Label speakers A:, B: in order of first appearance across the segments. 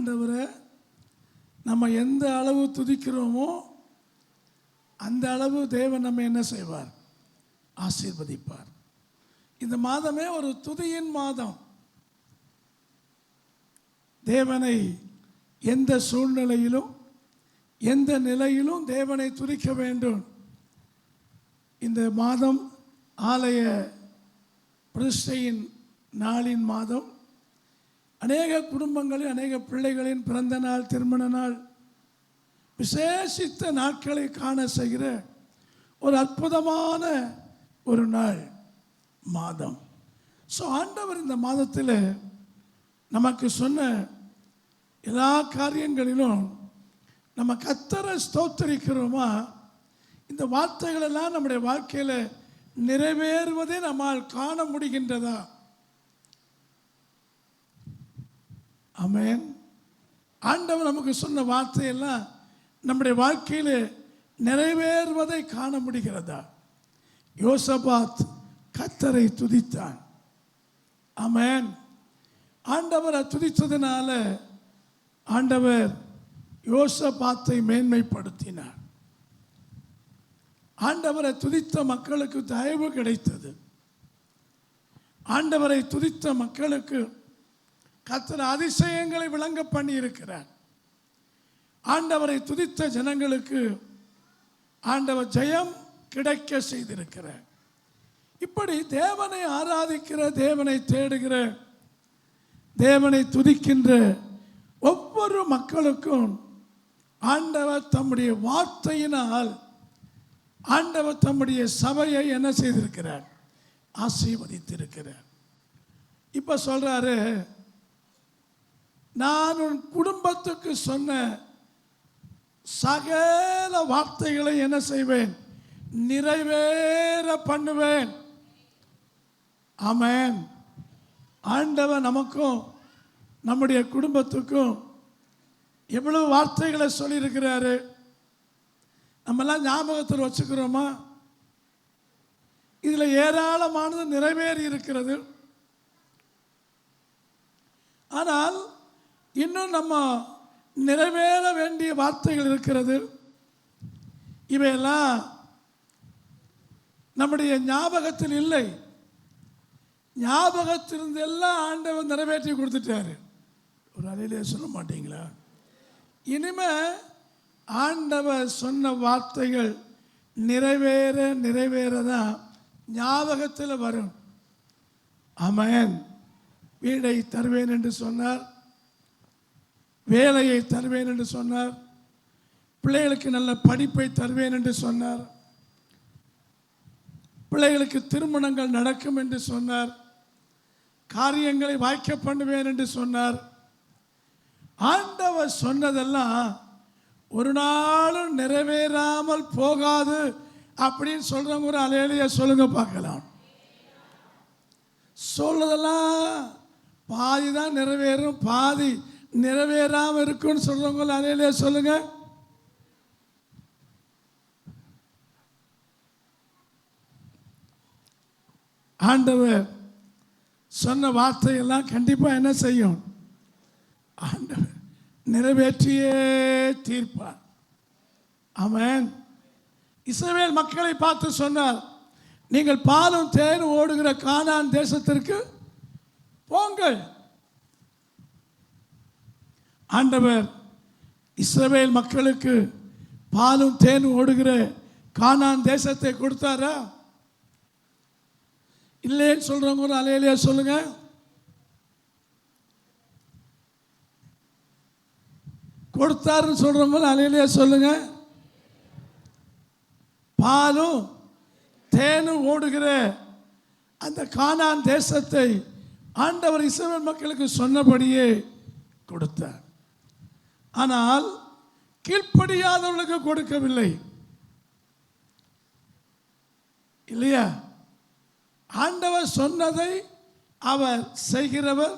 A: ஆண்டவரை நம்ம எந்த அளவு துதிக்கிறோமோ அந்த அளவு தேவன் நம்ம என்ன செய்வார்? ஆசீர்வதிப்பார். இந்த மாதமே ஒரு துதியின் மாதம். தேவனை எந்த சூழ்நிலையிலும் எந்த நிலையிலும் தேவனை துதிக்க வேண்டும். இந்த மாதம் ஆலய பிரதிஷ்டையின் நாளின் மாதம். அநேக குடும்பங்களில் அநேக பிள்ளைகளின் பிறந்த நாள், திருமண நாள், விசேஷித்த நாட்களை காண செய்கிற ஒரு அற்புதமான ஒரு நாள், மாதம். ஸோ ஆண்டவர் இந்த மாதத்தில் நமக்கு சொன்ன எல்லா காரியங்களிலும் நம்ம கர்த்தரை ஸ்தோத்திரிக்கிறோமா? இந்த வார்த்தைகளெல்லாம் நம்முடைய வாழ்க்கையில் நிறைவேறுவதை நம்மால் காண முடிகின்றதா? ஆமென். ஆண்டவர் நமக்கு சொன்ன வார்த்தையெல்லாம் நம்முடைய வாழ்க்கையில் நிறைவேறுவதை காண முடிகிறதா? யோசபாத் கர்த்தரை துதித்தான். ஆமென். ஆண்டவரை துதித்ததினால ஆண்டவர் யோசபாத்தை மேன்மைப்படுத்தினார். ஆண்டவரை துதித்த மக்களுக்கு தயவு கிடைத்தது. ஆண்டவரை துதித்த மக்களுக்கு கர்த்தர் அதிசயங்களை விளங்க பண்ணி இருக்கிறார். ஆண்டவரை துதித்த ஜனங்களுக்கு ஆண்டவர் ஜெயம் கிடைக்க செய்திருக்கிறார். இப்படி தேவனை ஆராதிக்கிற, தேவனை தேடுகிற, தேவனை துதிக்கின்ற ஒவ்வொரு மக்களுக்கும் ஆண்டவர் தம்முடைய வார்த்தையினால் ஆண்டவர் தம்முடைய சபையை என்ன செய்திருக்கிறார்? ஆசீர்வதித்திருக்கிறார். இப்ப சொல்றாரு, நான் உன் குடும்பத்துக்கு சொன்ன சகல வார்த்தைகளை என்ன செய்வேன்? நிறைவேற பண்ணுவேன். ஆமென். ஆண்டவர் நமக்கும் நம்முடைய குடும்பத்துக்கும் எவ்வளவு வார்த்தைகளை சொல்லியிருக்கிறாரு. நம்மெல்லாம் ஞாபகத்தில் வச்சுக்கிறோமா? இதில் ஏராளமானது நிறைவேறி இருக்கிறது. ஆனால் இன்னும் நம்ம நிறைவேற வேண்டிய வார்த்தைகள் இருக்கிறது. இவையெல்லாம் நம்முடைய ஞாபகத்தில் இல்லை. ஞாபகத்திலிருந்து எல்லாம் ஆண்டவர் நிறைவேற்றி கொடுத்துட்டாரு. ஒரு அலையிலே சொல்ல மாட்டீங்களா? இனிமே ஆண்டவர் சொன்ன வார்த்தைகள் நிறைவேற நிறைவேறதான் ஞாபகத்தில் வரும். ஆமென். வீடை தருவேன் என்று சொன்னார், வேலையை தருவேன் என்று சொன்னார், பிள்ளைகளுக்கு நல்ல படிப்பை தருவேன் என்று சொன்னார், பிள்ளைகளுக்கு திருமணங்கள் நடக்கும் என்று சொன்னார், காரியங்களை வாய்க்க பண்ணுவேன் என்று சொன்னார். ஆண்டவர் சொன்னதெல்லாம் ஒரு நாளும் நிறைவேறாமல் போகாது அப்படின்னு சொல்றவங்க ஒரு அலையிலேயே சொல்லுங்க பார்க்கலாம். சொல்றதெல்லாம் பாதி தான் நிறைவேறும், பாதி நிறைவேறாமல் இருக்குன்னு சொல்றவங்க அலையிலேயே சொல்லுங்க. ஆண்டவர் சொன்ன வார்த்தையெல்லாம் கண்டிப்பா என்ன செய்யும்? ஆண்டவர் நிறைவேற்றியே தீர்ப்பார். ஆமென். இஸ்ரவேல் மக்களை பார்த்து சொன்னார், நீங்கள் பாலும் தேனும் ஓடுகிற கானான் தேசத்திற்கு போங்கள். ஆண்டவர் இஸ்ரவேல் மக்களுக்கு பாலும் தேனும் ஓடுகிற கானான் தேசத்தை கொடுத்தாரா? இல்லைன்னு சொல்றவங்க ஒரு அலையிலேயே சொல்லுங்க. கொடுத்தாருன்னு சொல்றவங்க அலையிலேயே சொல்லுங்க. பாலும் தேனும் ஓடுகிற அந்த கானான் தேசத்தை ஆண்டவர் இஸ்ரவேல் மக்களுக்கு சொன்னபடியே கொடுத்தார். ஆனால் கீழ்ப்படியாதவர்களுக்கு கொடுக்கவில்லை. இல்லையா? ஆண்டவர் சொன்னதை அவர் செய்கிறவர்,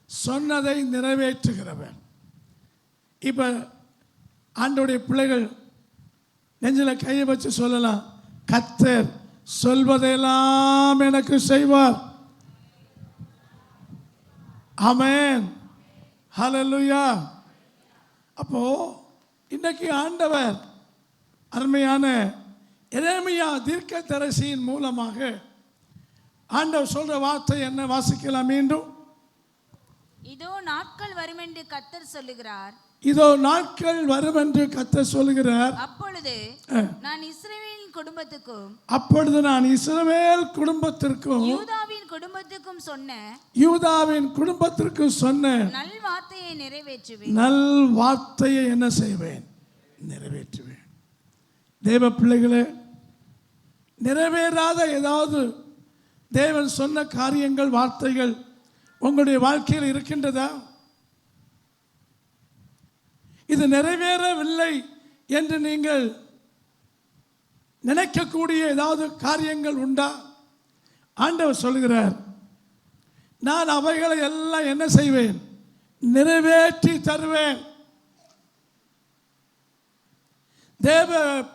A: சொன்னதை நிறைவேற்றுகிறவர். இப்ப ஆண்டவருடைய பிள்ளைகள் நெஞ்சில் கையை வச்சு சொல்லலாம், கர்த்தர் சொல்வதெல்லாம் எனக்கு செய்வார். ஆமென். ஹல்லேலூயா. அப்போ இன்னைக்கு ஆண்டவர் அருமையான எரேமியா தீர்க்கதரிசியின் மூலமாக ஆண்டவர் சொல்ற வார்த்தை என்ன? வாசிக்கலாம் மீண்டும்.
B: இதோ நாட்கள் வரும் என்று கர்த்தர் சொல்லுகிறார்.
A: இதோ நாட்கள் வரும் என்று கர்த்தர் சொல்லுகிறார்.
B: அப்பொழுது நான் இஸ்ரவேலின் குடும்பத்துக்கும் யூதாவின் குடும்பத்துக்கும் சொன்ன நல் வார்த்தையை நிறைவேற்றுவேன்.
A: நல் வார்த்தையை என்ன செய்வேன்? நிறைவேற்றுவேன். தேவ பிள்ளைகளே, நிறைவேறாத ஏதாவது தேவன் சொன்ன காரியங்கள், வார்த்தைகள் உங்களுடைய வாழ்க்கையில் இருக்கின்றதா? இது நிறைவேறவில்லை என்று நீங்கள் நினைக்கக்கூடிய ஏதாவது காரியங்கள் உண்டா? ஆண்டவர் சொல்கிறார், நான் அவைகளை எல்லாம் என்ன செய்வேன்? நிறைவேற்றி தருவேன். தேவ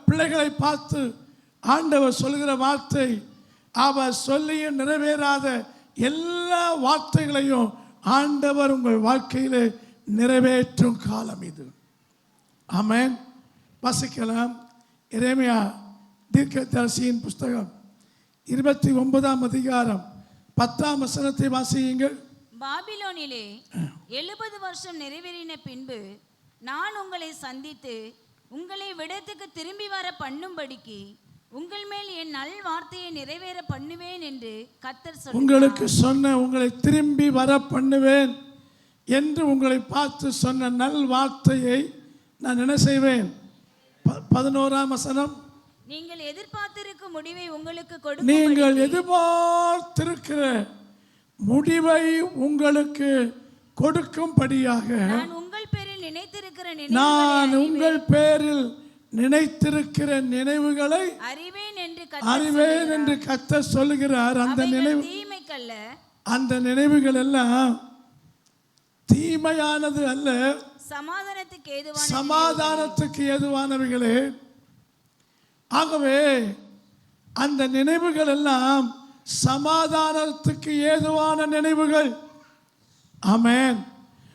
A: பிள்ளைகளை பார்த்து ஆண்டவர் சொல்கிற வார்த்தை, அவர் சொல்லியும் நிறைவேறாத எல்லா வார்த்தைகளையும் ஆண்டவர் உங்கள் வாழ்க்கையிலே நிறைவேற்றும் காலம் இது. ஆமென். வாசிக்கலாம். எரேமியா தீர்க்கதரிசியின் புஸ்தகம் 29ஆம் அதிகாரம் 10ஆம் வசனத்தை வாசியுங்கள்.
B: பாபிலோனிலே 70 வருஷம் நிறைவேறின பின்பு நான் உங்களை சந்தித்து உங்களை விடத்துக்கு திரும்பி வர பண்ணும்படிக்கு உங்கள் மேல் என் நல் வார்த்தையை நிறைவேற பண்ணுவேன் என்று கர்த்தர் சொல்கிறார்.
A: உங்களுக்கு சொன்ன, உங்களை திரும்பி வர பண்ணுவேன் என்று உங்களை பார்த்து சொன்ன நல் வார்த்தையை நான் என்ன செய்வேன்? 11ஆம் வசனம்,
B: நீங்கள் எதிர்பார்த்திருக்கும் முடிவை உங்களுக்கு கொடுக்கும்.
A: நீங்கள் எதிர்பார்த்திருக்கிற முடிவை உங்களுக்கு கொடுக்கும்படியாக
B: நான் உங்கள் பேரில் நினைத்திருக்கிற நினைவுகளை
A: அறிவேன் என்று கர்த்தர் சொல்லுகிறார். அந்த நினைவுகள் எல்லாம் தீமையானது அல்ல, சமாதானத்துக்கு ஏதுவானவைகளே. ஆகவே அந்த நினைவுகள் எல்லாம் சமாதானத்துக்கு ஏதுவான நினைவுகள். ஆமென்.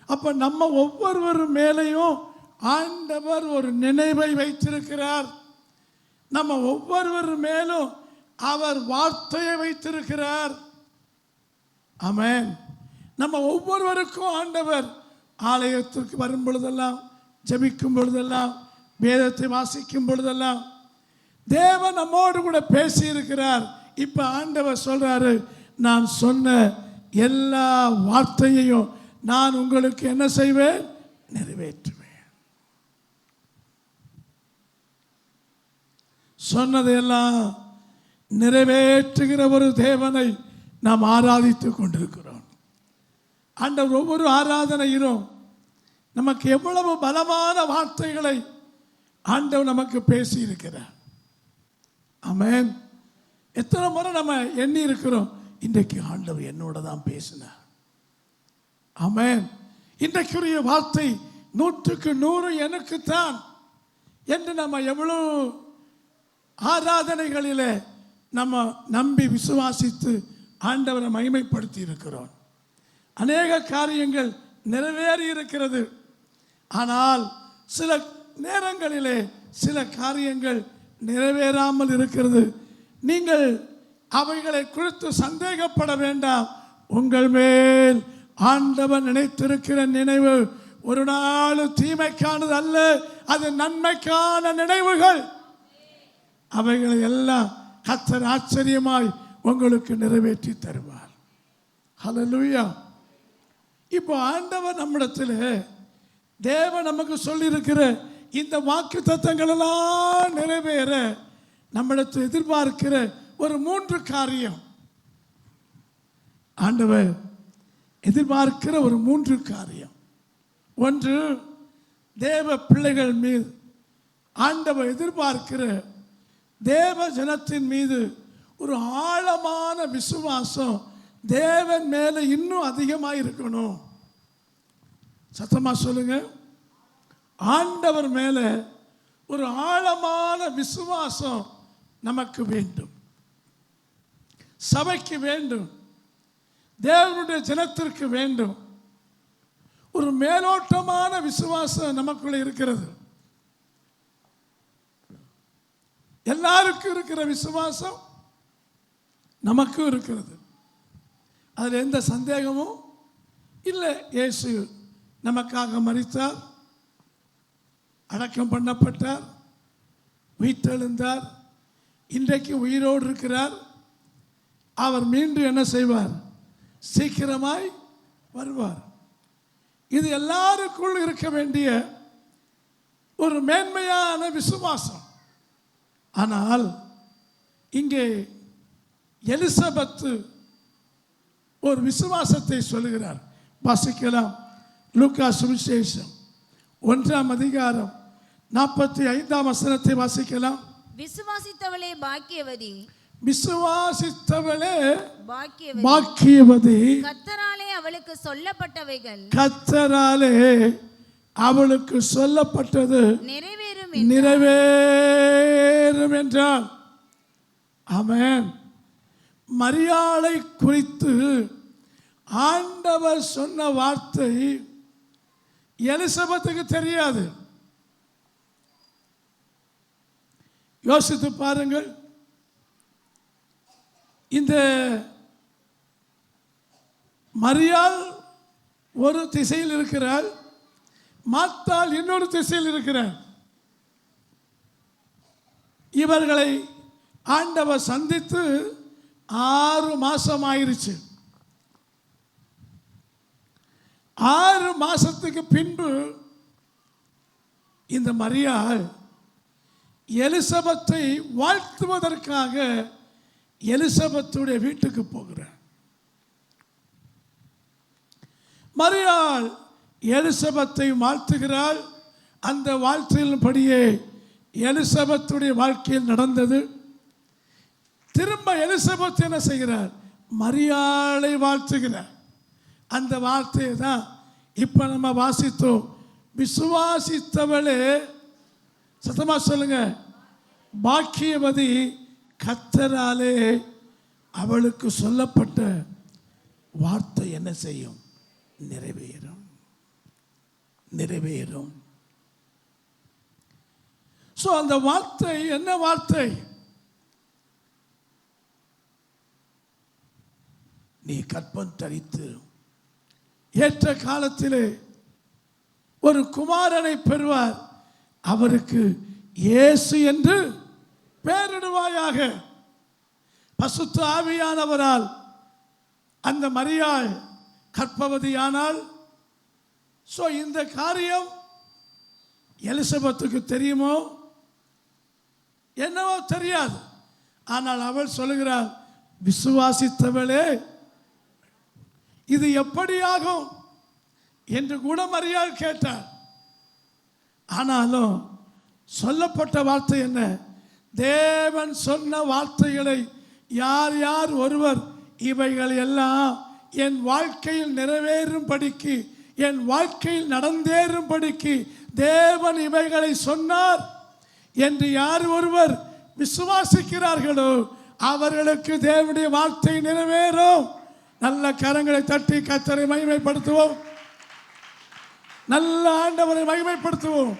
A: அப்ப நம்ம ஒவ்வொருவர் மேலையும் ஆண்டவர் ஒரு நினைவை வைத்திருக்கிறார். நம்ம ஒவ்வொருவர் மேலும் அவர் வார்த்தையை வைத்திருக்கிறார். ஆமென். நம்ம ஒவ்வொருவருக்கும் ஆண்டவர் ஆலயத்திற்கு வரும் பொழுதெல்லாம், ஜெபிக்கும் பொழுதெல்லாம், வேதத்தை வாசிக்கும் பொழுதெல்லாம் தேவன் நம்மோடு கூட பேசி இருக்கிறார். இப்ப ஆண்டவர் சொல்றாரு, நான் சொன்ன எல்லா வார்த்தையையும் நான் உங்களுக்கு என்ன செய்வேன்? நிறைவேற்றுவேன். சொன்னதையெல்லாம் நிறைவேற்றுகிற ஒரு தேவனை நாம் ஆராதித்துக் கொண்டிருக்கிறோம். ஆண்டவர் ஒவ்வொரு ஆராதனையிலும் நமக்கு எவ்வளவு பலமான வார்த்தைகளை ஆண்டவர் நமக்கு பேசி இருக்கிறார். ஆமென். எத்தனை முறை நம்ம எண்ணி இருக்கிறோம், இன்றைக்கு ஆண்டவர் என்னோட தான் பேசினார். ஆமென். இன்றைக்குரிய வார்த்தை 100க்கு 100 எனக்குத்தான் என்று நம்ம எவ்வளவு ஆராதனைகளிலே நம்ம நம்பி விசுவாசித்து ஆண்டவரை மகிமைப்படுத்தி இருக்கிறோம். அநேக காரியங்கள் நிறைவேறி இருக்கிறது. ஆனால் சில நேரங்களிலே சில காரியங்கள் நிறைவேறாமல் இருக்கிறது. நீங்கள் அவைகளை குறித்து சந்தேகப்பட வேண்டாம். உங்கள் மேல் ஆண்டவர் நினைத்திருக்கிற நினைவு ஒரு நாள் தீமைக்கானது அல்ல, அது நன்மைக்கான நினைவுகள். அவைகளை எல்லாம் கர்த்தர் ஆச்சரியமாய் உங்களுக்கு நிறைவேற்றி தருவார். ஹல்லேலூயா. இப்போ ஆண்டவர் நம்மிடத்தில் தேவன் நமக்கு சொல்லியிருக்கிற இந்த வாக்கு தத்தங்கள் எல்லாம் நிறைவேற நம்மிடத்தில் எதிர்பார்க்கிற ஒரு 3 காரியம். ஆண்டவர் எதிர்பார்க்கிற ஒரு 3 காரியம். ஒன்று, தேவ பிள்ளைகள் மீது ஆண்டவர் எதிர்பார்க்கிற தேவ ஜனத்தின் மீது ஒரு ஆழமான விசுவாசம் தேவன் மேல இன்னும் அதிகமாக இருக்கணும். சத்தமா சொல்லுங்க. ஆண்டவர் மேல ஒரு ஆழமான விசுவாசம் நமக்கு வேண்டும், சபைக்கு வேண்டும், தேவனுடைய ஜனத்திற்கு வேண்டும். ஒரு மேலோட்டமான விசுவாசம் நமக்குள்ள இருக்கிறது. எல்லாருக்கும் இருக்கிற விசுவாசம் நமக்கும் இருக்கிறது. அதில் எந்த சந்தேகமும் இல்லை. இயேசு நமக்காக மரித்தார், அடக்கம் பண்ணப்பட்டார், உயிர்த்தெழுந்தார், இன்றைக்கு உயிரோடு இருக்கிறார். அவர் மீண்டும் என்ன செய்வார்? சீக்கிரமாய் வருவார். இது எல்லாருக்குள் இருக்க வேண்டிய ஒரு மேன்மையான விசுவாசம். ஆனால் இங்கே எலிசபெத்து ஒரு விசுவாசத்தை சொல்லுகிறார். வாசிக்கலாம். லூக்கா சுவிசேஷம் 1ஆம் அதிகாரம் 45ஆம் வசனத்தை வாசிக்கலாம்.
B: விசுவாசித்தவளே பாக்கியவதி,
A: விசுவாசித்தவளே
B: பாக்கியவதி,
A: பாக்கியவதி,
B: கர்த்தராலே அவளுக்கு சொல்லப்பட்டவைகள்,
A: கர்த்தராலே அவளுக்கு சொல்லப்பட்டது
B: நிறைவேறும்
A: நிறைவேறும் என்றால். ஆமென். மரியாளை குறித்து ஆண்டவர் சொன்ன வார்த்தை எலிசபெத்துக்கு தெரியாது. யோசித்து பாருங்கள். இந்த மரியாள் ஒரு திசையில் இருக்கிறாள், மாத்தாள் இன்னொரு திசையில் இருக்கிறார். இவர்களை ஆண்டவர் சந்தித்து 6 மாசம் ஆயிருச்சு. 6 மாசத்துக்கு பின்பு இந்த மரியாள் எலிசபெத்தை வாழ்த்துவதற்காக எலிசபெத்துடைய வீட்டுக்கு போகிறார். மரியாள் எலிசபெத்தை வாழ்த்துகிறாள். அந்த வாழ்த்தின்படியே எலிசபெத்துடைய வாழ்க்கையில் நடந்தது. திரும்ப எலிசபெத் என்ன செய்கிறார்? மரியாளை வாழ்த்துகிறார். அந்த வார்த்தையை தான் இப்ப நம்ம வாசித்தோம். விசுவாசித்தவளே, சத்தமா சொல்லுங்க, பாக்கியவதி, கர்த்தராலே அவளுக்கு சொல்லப்பட்ட வார்த்தை என்ன செய்யும்? நிறைவேறும், நிறைவேறும். சோ அந்த வார்த்தை என்ன வார்த்தை? நீ கற்பம் தரித்து ஏற்ற காலத்திலே ஒரு குமாரனை பெறுவார், அவருக்கு இயேசு என்று பெயரிடுவாயாக. பசுத்த ஆவியானவரால் அந்த மரியாள் கர்ப்பவதியானால். சோ இந்த காரியம் எலிசபெத்துக்கு தெரியுமோ என்னவோ தெரியாது. ஆனால் அவள் சொல்லுகிறாள், விசுவாசித்தவளே, இது எப்படியாகும் என்று கூட மரியாள் கேட்டார். ஆனாலும் சொல்லப்பட்ட வார்த்தை என்ன? தேவன் சொன்ன வார்த்தைகளை யார் யார் ஒருவர் இவைகள் எல்லாம் என் வாழ்க்கையில் நிறைவேறும்படிக்கு, என் வாழ்க்கையில் நடந்தேறும்படிக்கு தேவன் இவைகளை சொன்னார் என்று யார் ஒருவர் விசுவாசிக்கிறார்களோ அவர்களுக்கு தேவனுடைய வார்த்தை நிறைவேறும். நல்ல கரங்களை தட்டி கர்த்தரை மகிமைப்படுத்துவோம். நல்ல ஆண்டவரை மகிமைப்படுத்துவோம்.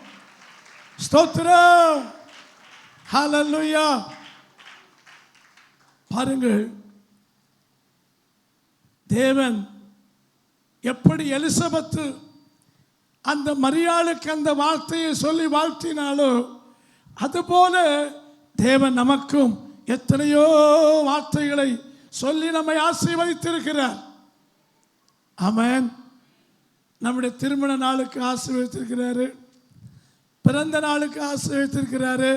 A: ஸ்தோத்திரம், ஹல்லேலூயா. பாருங்கள், தேவன் எப்படி எலிசபெத்து அந்த மரியாளுக்கு அந்த வார்த்தையை சொல்லி வாழ்த்தினாலோ அதுபோல தேவன் நமக்கும் எத்தனையோ வார்த்தைகளை சொல்லி நம்மை ஆசீர்வதித்திருக்கிறார். ஆமென். நம்முடைய திருமண நாளுக்கு ஆசீர்வதித்திருக்கிறாரு, பிறந்த நாளுக்கு ஆசீர்வதித்திருக்கிறாரு.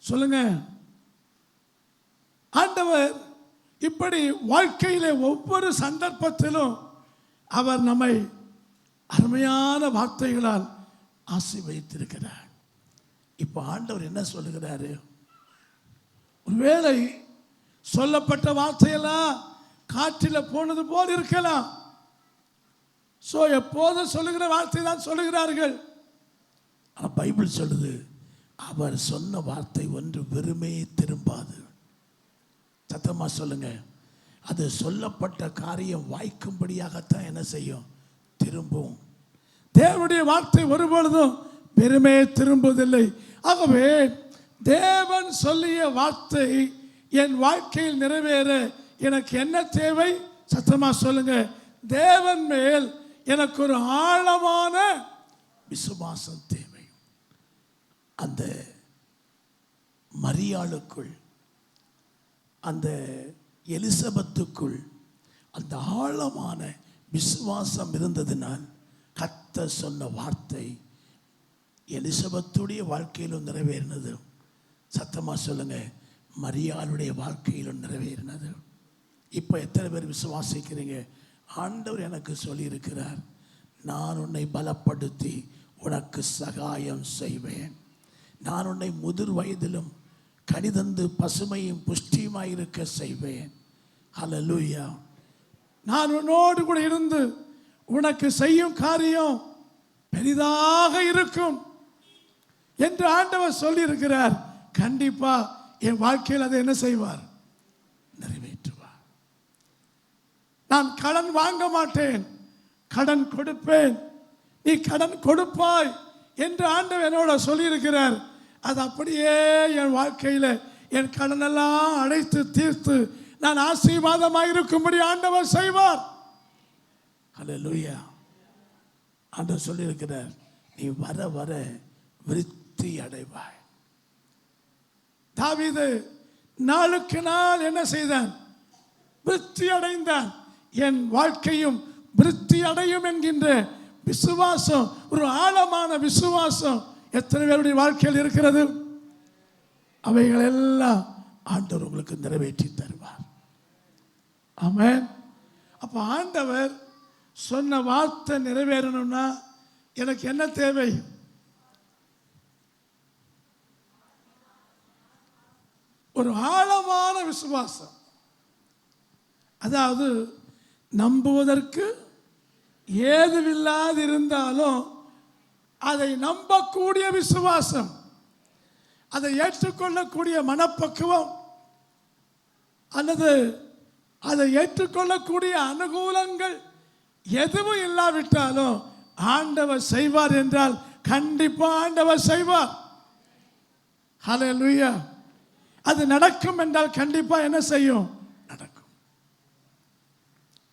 A: சொல்லுங்க. ஆண்டவர் இப்படி வாழ்க்கையிலே ஒவ்வொரு சந்தர்ப்பத்திலும் அவர் நம்மை அருமையான வார்த்தைகளால் ஆசீர்வதித்திருக்கிறார். இப்போ ஆண்டவர் என்ன சொல்லுகிறாரு? ஒருவேளை சொல்லப்பட்ட வார்த்தையெல்லாம் காற்றில் போனது போல் இருக்கலாம். சோ எப்போதும் சொல்லுகிற வார்த்தை தான் சொல்லுகிறார்கள். ஆனால் பைபிள் சொல்லுது, அவர் சொன்ன வார்த்தை ஒன்று வெறுமே திரும்பாது. சத்தமா சொல்லுங்க. அது சொல்லப்பட்ட காரியம் வாய்க்கும்படியாகத்தான் என்ன செய்யும்? திரும்பும். தேவனுடைய வார்த்தை ஒருபொழுதும் வெறுமே திரும்புவதில்லை. ஆகவே தேவன் சொல்லிய வார்த்தை என் வாழ்க்கையில் நிறைவேற எனக்கு என்ன தேவை? சத்தமா சொல்லுங்க. தேவன் மேல் எனக்கு ஒரு ஆழமான விசுவாசம் தேவை. அந்த மரியாளுக்குள், அந்த எலிசபெத்துக்குள் அந்த ஆழமான விசுவாசம் இருந்ததினால் கர்த்தர் சொன்ன வார்த்தை எலிசபெத்துடைய வாழ்க்கையிலும் நிறைவேறினது. சத்தமா சொல்லுங்க, மரியாளுடைய வாழ்க்கையிலும் நிறைவேறினது. இப்போ எத்தனை பேர் விசுவாசிக்கிறீங்க? ஆண்டவர் எனக்கு சொல்லியிருக்கிறார், நான் உன்னை பலப்படுத்தி உனக்கு சகாயம் செய்வேன். நான் உன்னை முதிர் வயதிலும் கனிதந்து பசுமையும் புஷ்டியுமாய் இருக்க செய்வேன். ஹல்லேலூயா. நான் உன்னோடு கூட இருந்து உனக்கு செய்யும் காரியம் பெரிதாக இருக்கும் என்று ஆண்டவர் சொல்லியிருக்கிறார். கண்டிப்பா என் வாழ்க்கையில் அதை என்ன செய்வார்? நிறைவேற்றுவார். நான் கடன் வாங்க மாட்டேன், கடன் கொடுப்பேன். நீ கடன் கொடுப்பாய் என்று ஆண்டவர் என்னோட சொல்லியிருக்கிறார். அது அப்படியே என் வாழ்க்கையில் என் கடனெல்லாம் அடைத்து தீர்த்து நான் ஆசீர்வாதமாக இருக்கும்படி ஆண்டவர் செய்வார். ஹல்லேலூயா. ஆண்டவர் சொல்லியிருக்கிறார், நீ வர வர விருத்தி அடைவாய். தாவீது நாளுக்கு நாள் என்ன செய்தான்? விருத்தி அடைந்தான். என் வாழ்க்கையும் விருத்தி அடையும் என்கின்ற விசுவாசம், ஒரு ஆழமான விசுவாசம் எத்தனை பேருடைய வாழ்க்கையில் இருக்கிறது? அவைகள் எல்லாம் ஆண்டவர் உங்களுக்கு நிறைவேற்றி தருவார். ஆமென். அப்ப ஆண்டவர் சொன்ன வார்த்தை நிறைவேறணும்னா எனக்கு என்ன தேவை? ஒரு ஆழமான விசுவாசம். அதாவது நம்புவதற்கு ஏதுவில்லாது இருந்தாலும் அதை நம்பக்கூடிய விசுவாசம், அதை ஏற்றுக்கொள்ளக்கூடிய மனப்பக்குவம், அல்லது அதை ஏற்றுக்கொள்ளக்கூடிய அனுகூலங்கள் எதுவும் இல்லாவிட்டாலும் ஆண்டவர் செய்வார் என்றால் கண்டிப்பா ஆண்டவர் செய்வார். ஹல்லேலூயா. அது நடக்கும் என்றால் கண்டிப்பா என்ன செய்யும்? நடக்கும்.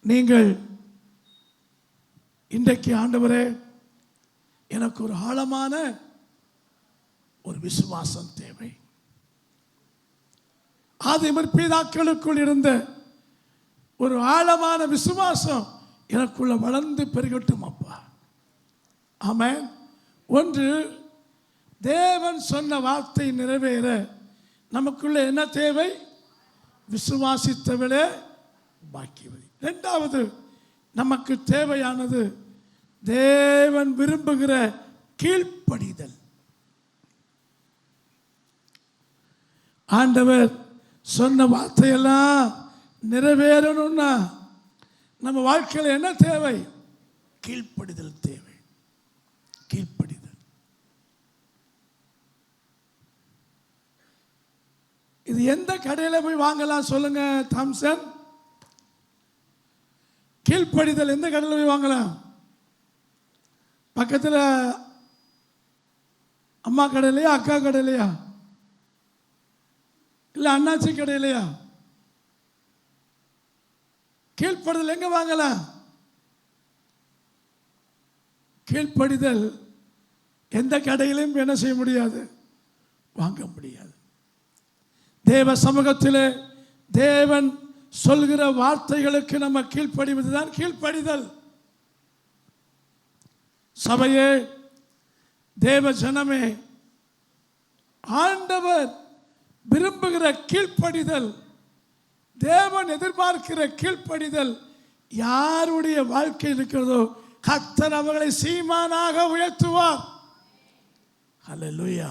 A: நீங்கள் இன்றைக்கு ஆண்டவரே எனக்கு ஒரு ஆழமான ஒரு விசுவாசம் தேவை. ஆதி முற்பிதாக்களுக்குள் இருந்த ஒரு ஆழமான விசுவாசம் எனக்குள்ள வளர்ந்து பெருகட்டும் அப்பா. ஆமென். ஒன்று, தேவன் சொன்ன வார்த்தை நிறைவேற நமக்குள்ள என்ன தேவை? விசுவாசித்தவளே பாக்கியவதி. இரண்டாவது, நமக்கு தேவையானது தேவன் விரும்புகிற கீழ்ப்படிதல். ஆண்டவர் சொன்ன வார்த்தையெல்லாம் நிறைவேறணும்னா நம்ம வாழ்க்கையில் என்ன தேவை? கீழ்ப்படிதல் தேவை. கீழ்ப்படிதல். இது எந்த கடையில் போய் வாங்கலாம் சொல்லுங்க தாம்சன்? கீழ்ப்படிதல் எந்த கடையில் போய் வாங்கலாம்? பக்கத்தில் அம்மா கடையிலையா, அக்கா கடையிலையா, இல்லை அண்ணாச்சி கடையிலையா? கீழ்ப்படிதல் எங்க வாங்கலாம்? கீழ்ப்படிதல் எந்த கடையிலும் என்ன செய்ய முடியாது? வாங்க முடியாது. தேவ சமூகத்திலே தேவன் சொல்கிற வார்த்தைகளுக்கு நம்ம கீழ்ப்படிவதுதான் கீழ்ப்படிதல். சபையே, தேவ ஜனமே, ஆண்டவர் விரும்புகிற கீழ்ப்படிதல், தேவன் எதிர்பார்க்கிற கீழ்ப்படிதல் யாருடைய வாழ்க்கை இருக்கிறதோ கர்த்தர் அவர்களை சீமானாக உயர்த்துவார். ஹல்லேலூயா.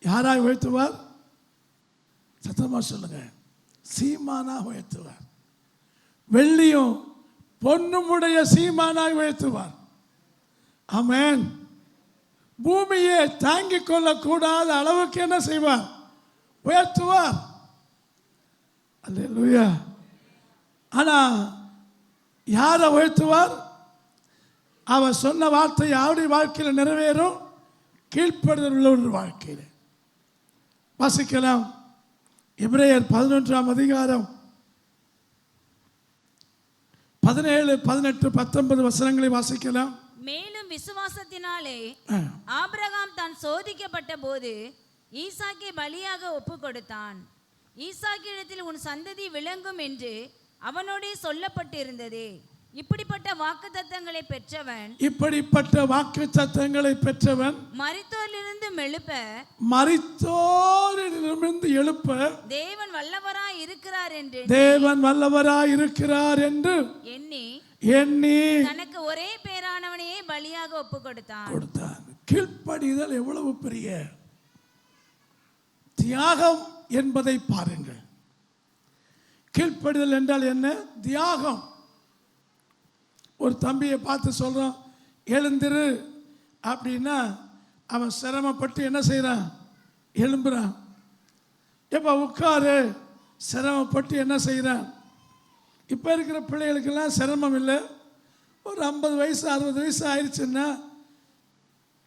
A: யாராய் உயர்த்துவார்? சத்தமா சொல்லுங்க. சீமானாக உயர்த்துவார். வெள்ளியும் பொன்னும் உடைய சீமானாக உயர்த்துவார். ஆமென். பூமியை தாங்கிக் கொள்ளக்கூடாத அளவுக்கு என்ன செய்வார்? உயர்த்துவார். அல்லேலூயா. ஆனா யாரை உயர்த்துவார்? அவர் சொன்ன வார்த்தை யாருடைய வாழ்க்கையில் நிறைவேறும்? கீழ்ப்படுதல் உள்ள ஒரு வாழ்க்கையில். வாசிக்கலாம். எபிரேயர் 11ஆம் அதிகாரம் 17, 18, 19 வசனங்களை வாசிக்கலாம்.
B: மேலும் விசுவாசத்தினாலே ஆபிரகாம் தான் சோதிக்கப்பட்ட போது ஈசாக்கை பலியாக ஒப்பு கொடுத்தான். ஈசாக்கிடத்தில் உன் சந்ததி விளங்கும் என்று அவனோடே சொல்லப்பட்டிருந்ததே. இப்படிப்பட்ட வாக்குத்தத்தங்களை பெற்றவன் மரித்தோரிலிருந்து எழுப்ப தேவன் வல்லவராய் இருக்கிறார் என்று எண்ணி தனக்கு ஒரே பேரானவனையே பலியாக ஒப்பு கொடுத்தான்.
A: கீழ்ப்படிதல் எவ்வளவு பெரிய தியாகம் என்பதை பாருங்கள். கீழ்ப்படிதல் என்றால் என்ன? தியாகம். ஒரு தம்பியை பார்த்து சொல்கிறோம், எழுந்திரு அப்படின்னா அவன் சிரமப்பட்டு என்ன செய்கிறான்? எழும்புறான். எப்போ உட்காரு, சிரமப்பட்டு என்ன செய்கிறான்? இப்போ இருக்கிற பிள்ளைகளுக்கெல்லாம் சிரமம் இல்லை. ஒரு 50 வயசு 60 வயசு ஆயிடுச்சுன்னா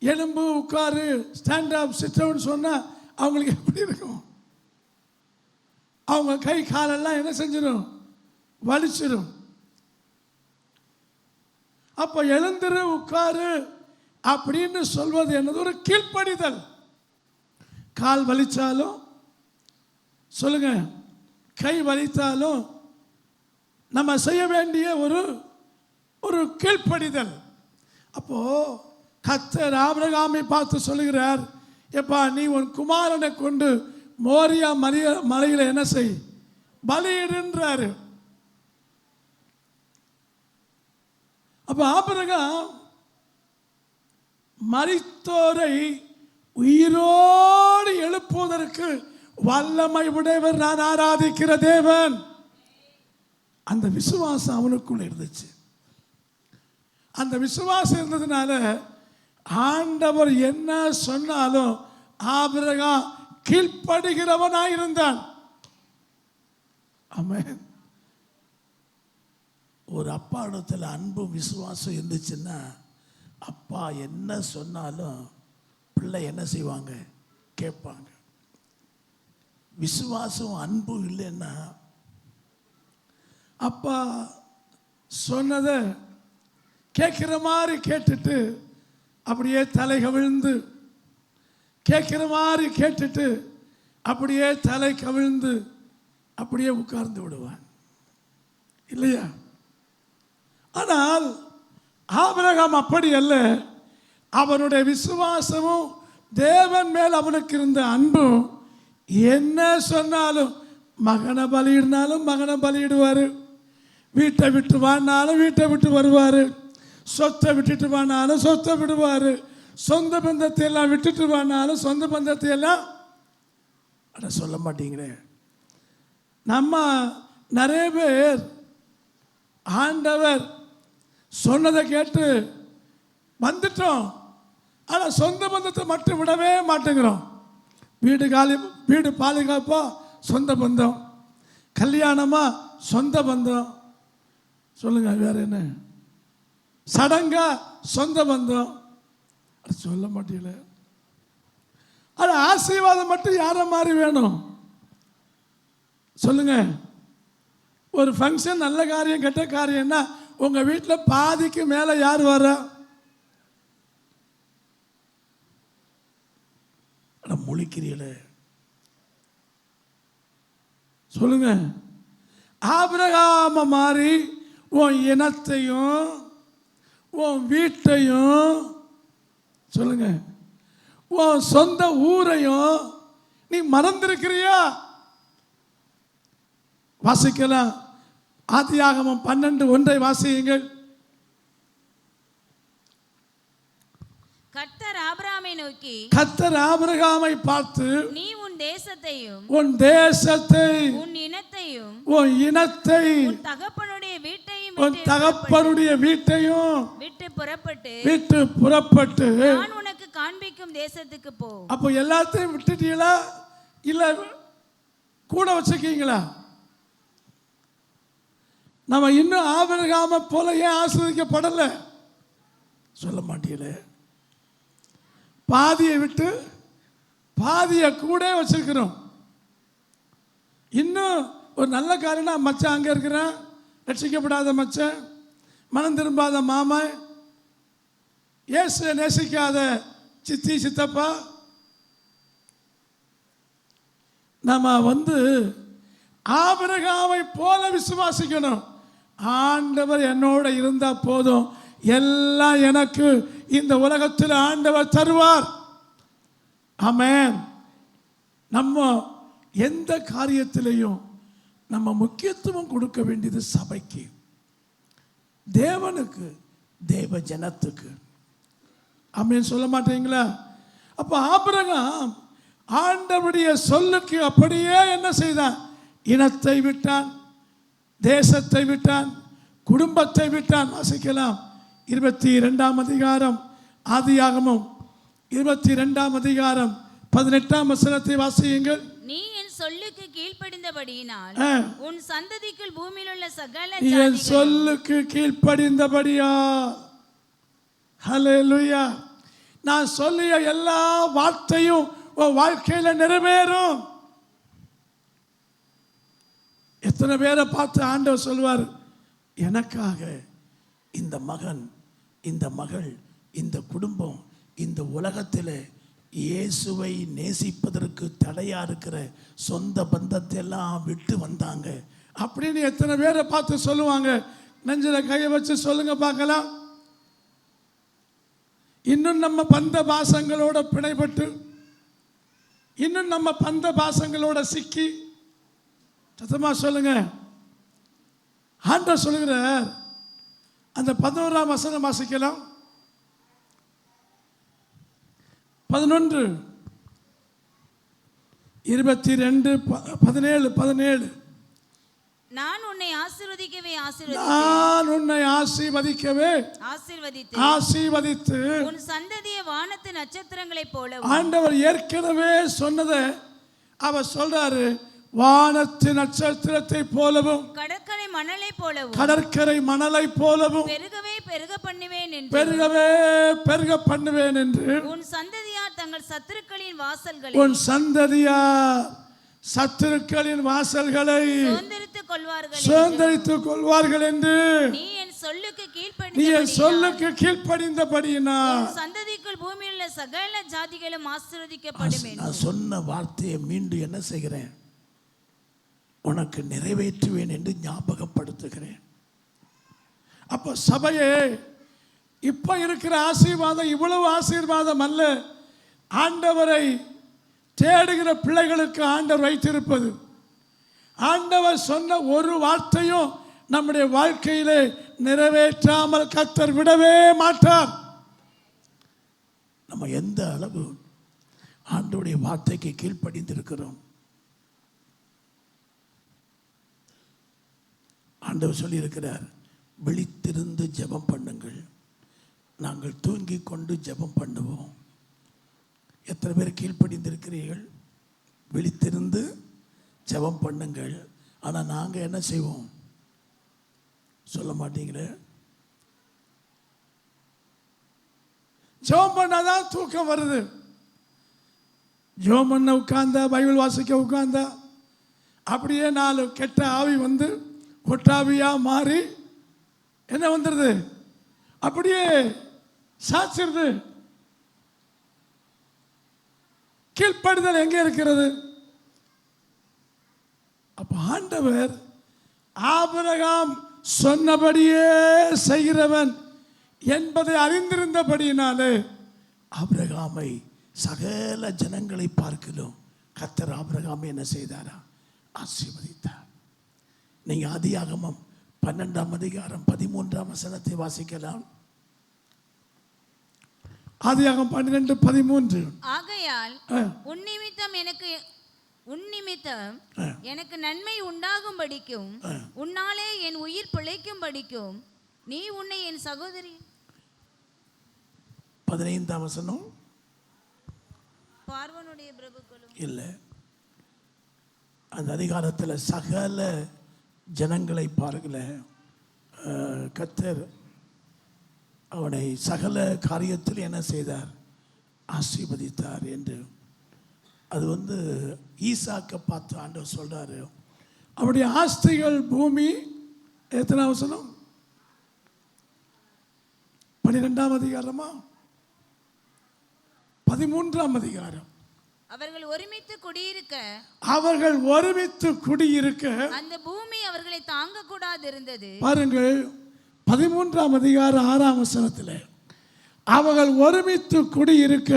A: எலும்பு, உட்காரு, ஸ்டாண்ட் அப், சிட் டவுன் சொன்னால் அவங்களுக்கு எப்படி இருக்கும்? அவங்க கை காலெல்லாம் என்ன செஞ்சிடும்? வலிச்சிடும். அப்போ எழுந்திரு, உட்காரு அப்படின்னு சொல்வது என்னது? ஒரு கீழ்ப்படிதல். கால் வலிச்சாலும் சொல்லுங்க, கை வலித்தாலும் நம்ம செய்ய வேண்டிய ஒரு கீழ்ப்படிதல். அப்போ கர்த்தர் ஆபிரகாமை பார்த்து சொல்லுகிறார், எப்பா நீ உன் குமாரனை கொண்டு மோரியா மலையில் என்ன செய்? பலியிடுன்றாரு. அப்ப ஆபிரகாம் மரித்தோரை உயிரோடு எழுப்புவதற்கு வல்லமை உடையவர், நான் ஆராதிக்கிற தேவன். அந்த விசுவாசம் அவனுக்குள்ள இருந்துச்சு. அந்த விசுவாசம் இருந்ததுனால ஆண்டவர் என்ன சொன்னாலும் ஆபிரகாம் கீழ்ப்படுகிறவனாயிருந்தான். ஆமென். ஒரு அப்பா இடத்துல அன்பு விசுவாசம் இருந்துச்சுன்னா அப்பா என்ன சொன்னாலும் பிள்ளை என்ன செய்வாங்க? கேட்பாங்க. விசுவாசம் அன்பு இல்லைன்னா அப்பா சொன்னதை கேட்குற மாதிரி கேட்டுட்டு அப்படியே தலை கவிழ்ந்து, கேட்குற மாதிரி கேட்டுட்டு அப்படியே தலை கவிழ்ந்து அப்படியே உட்கார்ந்து விடுவான், இல்லையா? ஆனால் ஆபிரகாம் அப்படி அல்ல. அவனுடைய விசுவாசமும் தேவன் மேல் அவனுக்கு இருந்த அன்பும் என்ன சொன்னாலும் மகனை பலியிடுனாலும் மகனை பலியிடுவார், வீட்டை விட்டு வானாலும் வீட்டை விட்டு வருவார், சொத்தை விட்டுட்டு வானாலும் சொத்தை விடுவார், சொந்த பந்தத்தை எல்லாம் விட்டுட்டு வானாலும் சொந்த பந்தத்தை எல்லாம். அட சொல்ல மாட்டீங்களே. நம்ம நிறைய பேர் ஆண்டவர் சொன்னதை கேட்டு வந்துட்டோம், ஆனால் சொந்த பந்தத்தை மட்டும் விடவே மாட்டேங்கிறோம். வீடு பாதுகாப்பா சொந்த பந்தம், கல்யாணமா சொந்த பந்தம், சொல்லுங்க வேற என்ன? சடங்கா சொந்த பந்தம். சொல்ல மாட்டீங்கள. அது ஆசீர்வாதம் மட்டும் யார மாதிரி வேணும்? சொல்லுங்க. ஒரு ஃபங்க்ஷன், நல்ல காரியம் கெட்ட காரியம்னா உங்க வீட்டில் பாதிக்கு மேலே யார் வர? முழிக்கிறீங்களே, சொல்லுங்க. ஆபிரகாம மாதிரி உன் இனத்தையும் உன் வீட்டையும், சொல்லுங்க, உன் சொந்த ஊரையும் நீ மறந்திருக்கிறியா? வாசிக்கலாம். ஆதியாகமம் 12:1 வாசியுங்கள்.
B: கர்த்தர் ஆபிரகாமை நோக்கி,
A: கர்த்தர் ஆபிரகாமை பார்த்து,
B: நீ உன் தேசத்தையும்
A: உன் தேசத்தை
B: உன் இனத்தையும்
A: உன் இனத்தை
B: உன் தகப்பனுடைய வீட்டையும்
A: உன் தகப்பனுடைய வீட்டையும்
B: விட்டு புறப்பட்டு நான் உனக்கு காண்பிக்கும் தேசத்துக்கு போ.
A: அப்போ எல்லாத்தையும் விட்டுட்டீங்களா இல்ல கூட வச்சுக்கீங்களா? நம்ம இன்னும் ஆபிரகாமை போல ஏன் ஆசீர்வதிக்கப்படல? சொல்ல மாட்டீங்களே. பாதியை விட்டு பாதியை கூட வச்சிருக்கிறோம். இன்னும் ஒரு நல்ல காரியம்னா மச்சான் அங்கே இருக்கிறான், ரட்சிக்கப்படாத மச்சான், மனம் திரும்பாத மாமன், இயேசுவை நேசிக்காத சித்தி சித்தப்பா. நம்ம ஆபிரகாமை போல விசுவாசிக்கணும். ஆண்டவர் என்னோட இருந்தா போதும், எல்லாம் எனக்கு இந்த உலகத்தில் ஆண்டவர் தருவார். ஆமென். நம்ம எந்த காரியத்திலையும் நம்ம முக்கியத்துவம் கொடுக்க வேண்டியது சபைக்கு, தேவனுக்கு, தேவ ஜனத்துக்கு. ஆமென் சொல்ல மாட்டீங்களா? அப்போ ஆபிரகாம் ஆண்டவருடைய சொல்லுக்கு அப்படியே என்ன செய்தான்? இனத்தை விட்டான், தேசத்தை விட்டான், குடும்பத்தை விட்டான். வாசிக்கலாம் 22ஆம் அதிகாரம், ஆதியாகமம் 22ஆம் அதிகாரம் 18ஆம் வசனத்தை வாசியுங்கள்.
B: நீ என் சொல்லுக்கு கீழ்ப்படிந்தபடியினால் உன் சந்ததிக்குள் பூமியில் உள்ள சகல
A: என் சொல்லுக்கு கீழ்ப்படிந்தபடியா, ஹல்லேலூயா, நான் சொல்லிய எல்லா வார்த்தையும் உன் வாழ்க்கையில நிறைவேறும். எத்தனை பேரை பார்த்து ஆண்டவர் சொல்வார், எனக்காக இந்த மகன், இந்த மகள், இந்த குடும்பம், இந்த உலகத்தில் இயேசுவை நேசிப்பதற்கு தடையா இருக்கிற சொந்த பந்தத்தை எல்லாம் விட்டு வந்தாங்க அப்படின்னு எத்தனை பேரை பார்த்து சொல்லுவாங்க? நெஞ்சில கையை வச்சு சொல்லுங்க பார்க்கலாம். இன்னும் நம்ம பந்த பாசங்களோட பிணைப்பட்டு, இன்னும் நம்ம பந்த பாசங்களோட சிக்கி, சத்தமா சொல்லுங்க. ஆண்டவர் சொல்லுகிறார், அந்த 11ஆம் வசனம் வாசிக்கலாம். 11, 22, 17.
B: நான் உன்னை ஆசீர்வதிக்கவே
A: ஆசீர்வதித்து
B: உன் சந்ததியை வானத்து நட்சத்திரங்களைப் போல.
A: ஆண்டவர் ஏற்கனவே சொன்னதை அவர் சொல்றாரு, வானத்து நட்சத்திரத்தை போலவும்
B: கடற்கரை மணலை போலவும்
A: பெருகவே பெருக பண்ணுவேன் என்று
B: உன் சந்ததியார் தங்கள் சத்துருக்களின் வாசல்களை சுதந்தரித்துக் கொள்வார்கள் என்று நீ என்
A: சொல்லுக்கு கீழ்ப்படிந்தபடியினால்
B: சந்ததிக்குள் பூமியில் உள்ள சகல ஜாதிகளும் ஆசீர்வதிக்கப்படும்.
A: நான் சொன்ன வார்த்தையை மீண்டும் என்ன செய்கிறேன்? உனக்கு நிறைவேற்றுவேன் என்று ஞாபகப்படுத்துகிறேன். அப்போ சபையே, இப்ப இருக்கிற ஆசீர்வாதம் இவ்வளவு ஆசீர்வாதம் அல்ல. ஆண்டவரை தேடுகிற பிள்ளைகளுக்கு ஆண்டவர் வைத்திருப்பது. ஆண்டவர் சொன்ன ஒரு வார்த்தையும் நம்முடைய வாழ்க்கையிலே நிறைவேற்றாமல் கர்த்தர் விடவே மாட்டார். நம்ம எந்த அளவு ஆண்டவருடைய வார்த்தைக்கு கீழ்ப்படிந்திருக்கிறோம்? ஆண்டவர் சொல்லியிருக்கிறார், விழித்திருந்து ஜெபம் பண்ணுங்கள், நாங்கள் தூங்கி கொண்டு ஜெபம் பண்ணுவோம். எத்தனை பேர் கீழ்ப்படிந்திருக்கிறீர்கள்? விழித்திருந்து ஜெபம் பண்ணுங்கள். ஆனால் நாங்கள் என்ன செய்வோம்? சொல்ல மாட்டீங்களே. ஜெபம் பண்ணாதான் தூக்கம் வருது. ஜெபம் பண்ண உட்கார்ந்தா, பைபிள் வாசிக்க உட்கார்ந்தா, அப்படியே 4 கெட்ட ஆவி கொட்டாவியா மாறி என்ன வந்துடுது? அப்படியே சாச்சிருது. கீழ்ப்படுதல் எங்கே இருக்கிறது? அப்ப ஆண்டவர் ஆபிரகாம் சொன்னபடியே செய்கிறவன் என்பதை அறிந்திருந்தபடியினாலே ஆபிரகாமை சகல ஜனங்களை பார்க்கிறோம். கர்த்தர் ஆபிரகாமை என்ன செய்தாரா? ஆசீர்வதித்தார். நீங்க ஆதியாகமம் 12ஆம் அதிகாரம் 13ஆம் வசனத்தை வாசிக்கலாம். ஆதியாகமம் 12:13.
B: ஆகையால் உன் நிமித்தம் எனக்கு நன்மை உண்டாகும்படிக்கும் உன்னாலே என் உயிர் பிழைக்கும்படிக்கும் நீ உன்னை என் சகோதரி.
A: 15ஆம் வசனம்
B: பார்வனுடைய பிரபுக்களும்
A: இல்லை, அந்த அதிகாரத்தில் சகல ஜனங்களை பார்க்கல. கர்த்தர் அவனை சகல காரியத்தில் என்ன செய்தார்? ஆசீர்வதித்தார் என்று. அது ஈசாக்கை பார்த்து ஆண்டவர் சொல்றாரு, அவருடைய ஆஸ்திகள் பூமி. எத்தனாவது வசனம்? 12ஆம் அதிகாரமா 13ஆம் அதிகாரம்.
B: அவர்கள் ஒருமித்து குடியிருக்க அந்த பூமி அவர்களை தாங்க கூடாது இருந்தது.
A: பாருங்கள், 13ஆம் அதிகாரம் 6ஆம் வசனத்தில் அவர்கள் ஒருமித்து குடியிருக்க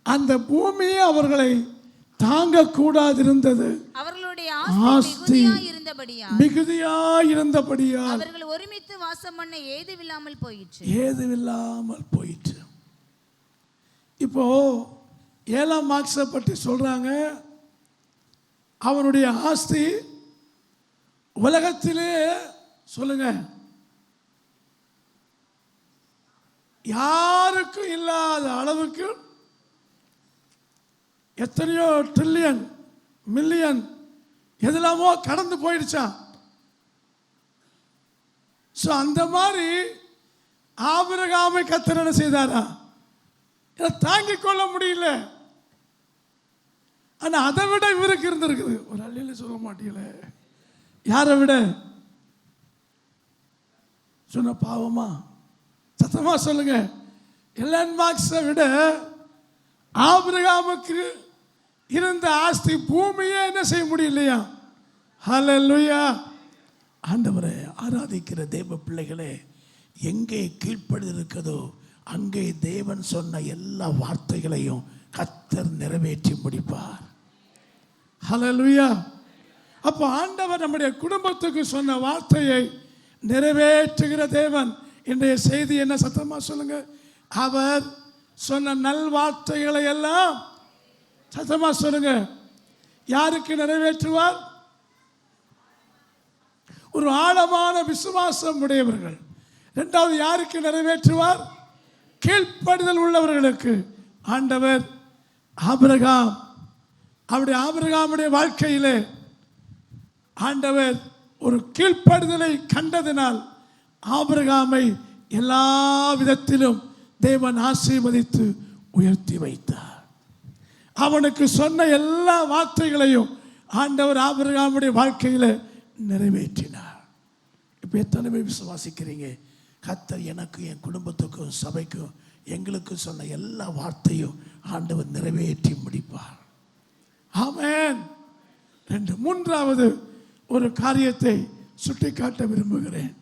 A: அந்த பூமியை அவர்களை தாங்க கூடாது இருந்தது.
B: அவர்களுடைய ஆஸ்தி
A: மிகுதியாய் இருந்தபடியால்
B: அவர்கள் ஒருமித்து வாசம் பண்ண ஏதுவில்லாமல்
A: போயிற்று. இப்போ 7ஆம் மார்க்ஸை பற்றி சொல்றாங்க. அவனுடைய ஆஸ்தி உலகத்திலே சொல்லுங்க யாருக்கும் இல்லாத அளவுக்கு எத்தனையோ ட்ரில்லியன் மில்லியன் எதெல்லாமோ கடந்து போயிடுச்சான். ஸோ அந்த மாதிரி ஆபிரகாமை கர்த்தர் என்ன செய்தாரா? தாங்கிக் கொள்ள முடியல. ஆனா அதை விட இவருக்கு இருந்திருக்குது. ஒரு அள்ளியில சொல்ல மாட்டீங்களே, யாரை விட சொன்ன பாவமா? சத்தமா சொல்லுங்க. எலன் மார்க்ஸை விட ஆபிரகாமுக்கு இருந்த ஆஸ்தி பூமியே என்ன செய்ய முடியலையா? ஹல்லேலூயா. ஆண்டவரை ஆராதிக்கிற தேவ பிள்ளைகளே, எங்கே கீழ்ப்படிதல் இருக்கிறதோ அங்கே தேவன் சொன்ன எல்லா வார்த்தைகளையும் கர்த்தர் நிறைவேற்றி முடிப்பார். ஹல்லேலூயா. அப்போ ஆண்டவர் நம்முடைய குடும்பத்துக்கு சொன்ன வார்த்தையை நிறைவேற்றுகிற தேவன். இன்றைய செய்தி என்ன? சத்தமா சொல்லுங்க. அவர் சொன்ன நல்வார்த்தைகளை எல்லாம் சத்தமா சொல்லுங்க. யாருக்கு நிறைவேற்றுவார்? ஒரு ஆழமான விசுவாசம் உடையவர்கள். இரண்டாவது யாருக்கு நிறைவேற்றுவார்? கீழ்ப்படிதல் உள்ளவர்களுக்கு. ஆண்டவர் ஆபிரகாம், அவருடைய ஆபிரகாமுடைய வாழ்க்கையிலே ஆண்டவர் ஒரு கீழ்ப்படிதலை கண்டதினால் ஆபிரகாமை எல்லா விதத்திலும் தேவன் ஆசீர்வதித்து உயர்த்தி வைத்தார். அவனுக்கு சொன்ன எல்லா வார்த்தைகளையும் ஆண்டவர் ஆபிரகாமுடைய வாழ்க்கையில நிறைவேற்றினார். இப்போ எத்தனை பேர் விசுவாசிக்கிறீங்க? கர்த்தர் எனக்கு, என் குடும்பத்துக்கும் சபைக்கும் எங்களுக்கு சொன்ன எல்லா வார்த்தையும் ஆண்டவர் நிறைவேற்றி முடிப்பார். ஆமென். மூன்றாவது ஒரு காரியத்தை சுட்டிக்காட்ட விரும்புகிறேன்.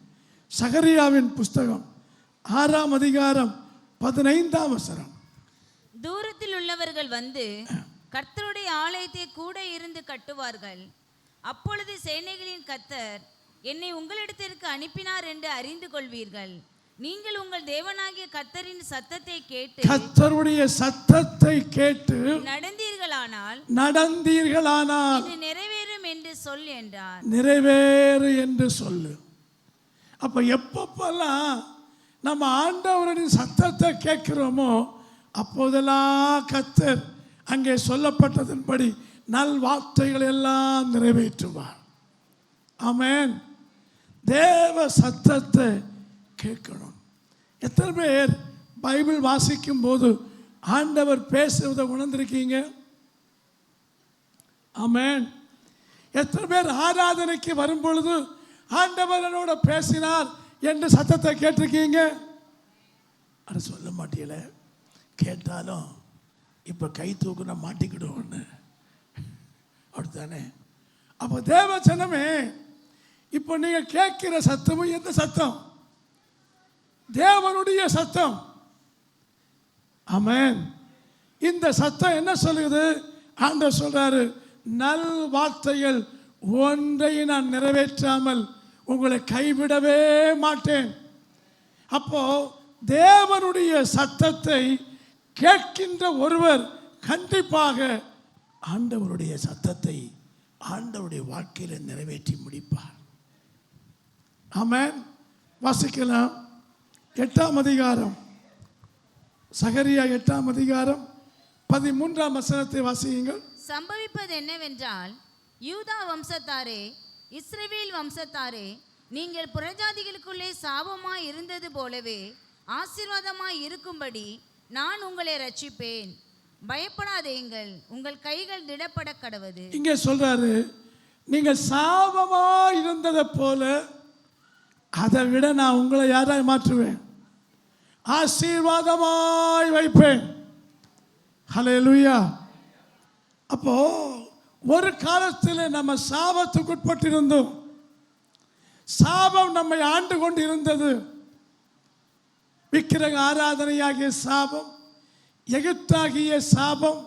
A: சகரியாவின் புஸ்தகம் 6ஆம் அதிகாரம் 15ஆம் வசனம்.
B: தூரத்தில் உள்ளவர்கள் வந்து கர்த்தருடைய ஆலயத்தை கூட இருந்து கட்டுவார்கள். அப்பொழுது சேனைகளின் கர்த்தர் என்னை உங்களிடத்திற்கு அனுப்பினார் என்று அறிந்து கொள்வீர்கள். நீங்கள் உங்கள் தேவனாகிய கர்த்தரின் சத்தத்தை கேட்டு,
A: கர்த்தருடைய சத்தத்தை கேட்டு
B: நடந்தீர்களானால்
A: இது
B: நிறைவேறும் என்று சொல் என்றார்.
A: நிறைவேறு என்று சொல்லு. அப்ப எப்பப்பெல்லாம் நம்ம ஆண்டவருடைய சத்தத்தை கேட்கிறோமோ அப்போதெல்லாம் கர்த்தர் அங்கே சொல்லப்பட்டதன்படி நல் வார்த்தைகள் எல்லாம் நிறைவேற்றுவார். ஆமென். தேவ சத்தத்தை கேட்கணும். எத்தனை பேர் பைபிள் வாசிக்கும் போது ஆண்டவர் பேசுவதை உணர்ந்திருக்கீங்க? ஆமென். எத்தனை பேர் ஆராதனைக்கு வரும் பொழுது ஆண்டவர் என்னோட பேசினார் என்று சத்தத்தை கேட்டிருக்கீங்க? அதை சொல்ல மாட்டீங்கள. கேட்டாலும் இப்போ கை தூக்குன மாட்டிக்கிடுவோன்னு அப்படித்தானே? அப்போ தேவ ஜனமே, இப்போ நீங்க கேட்கிற சத்தமும் எந்த சத்தம்? தேவனுடைய சத்தம். ஆமென். இந்த சத்தம் என்ன சொல்லுது? ஆண்டவர் சொல்றாரு, நல் வார்த்தைகள் ஒன்றை நான் நிறைவேற்றாமல் உங்களை கைவிடவே மாட்டேன். அப்போ தேவனுடைய சத்தத்தை கேட்கின்ற ஒருவர் கண்டிப்பாக ஆண்டவருடைய சத்தத்தை ஆண்டவருடைய வாழ்க்கையில் நிறைவேற்றி முடிப்பார். ஆமென். வாசிக்கலாம். 8ஆம் அதிகாரம், சகரியா 8ஆம் அதிகாரம் 13ஆம் வசனத்தை வாசியுங்கள்.
B: சம்பவிப்பது என்னவென்றால், யூதா வம்சத்தாரே, இஸ்ரவேல் வம்சத்தாரே, நீங்கள் புறஜாதிகளுக்குள்ளே சாபமாய் இருந்தது போலவே ஆசீர்வாதமாய் இருக்கும்படி நான் உங்களை ரட்சிப்பேன். பயப்படாதேங்கள், உங்கள் கைகள் திடப்பட கடவது.
A: இங்கே சொல்றாரு, நீங்கள் சாபமா இருந்ததை போல அதை விட நான் உங்களை யாராய் மாற்றுவேன், ஆசீர்வாதமாய் வைப்பேன். ஹல்லேலூயா. அப்போ ஒரு காலத்தில் நம்ம சாபத்துக்குட்பட்டிருந்தோம். சாபம் நம்மை ஆண்டு கொண்டு இருந்தது. விக்கிரக ஆராதனையாகிய சாபம், எகிப்தாகிய சாபம்,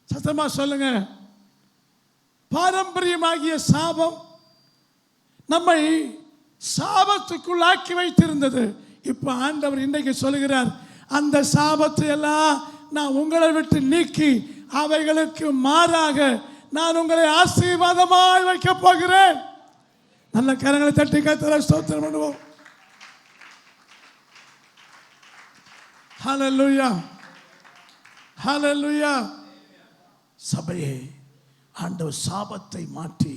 A: சத்தமா சொல்லுங்க, பாரம்பரியமாகிய சாபம் நம்மை சாபத்துக்குள்ளாக்கி வைத்திருந்தது. இப்ப ஆண்டவர் இன்றைக்கு சொல்லுகிறார், அந்த சாபத்தை எல்லாம் நான் உங்களை விட்டு நீக்கி அவைகளுக்கு மாறாக நான் உங்களை ஆசீர்வாதமாய் வைக்க போகிறேன். நல்ல கரங்களை தட்டி கர்த்தரை ஸ்தோத்திரம் பண்ணுவோம். ஹல்லேலூயா, ஹல்லேலூயா. சபையே, ஆண்டவர் சாபத்தை மாற்றி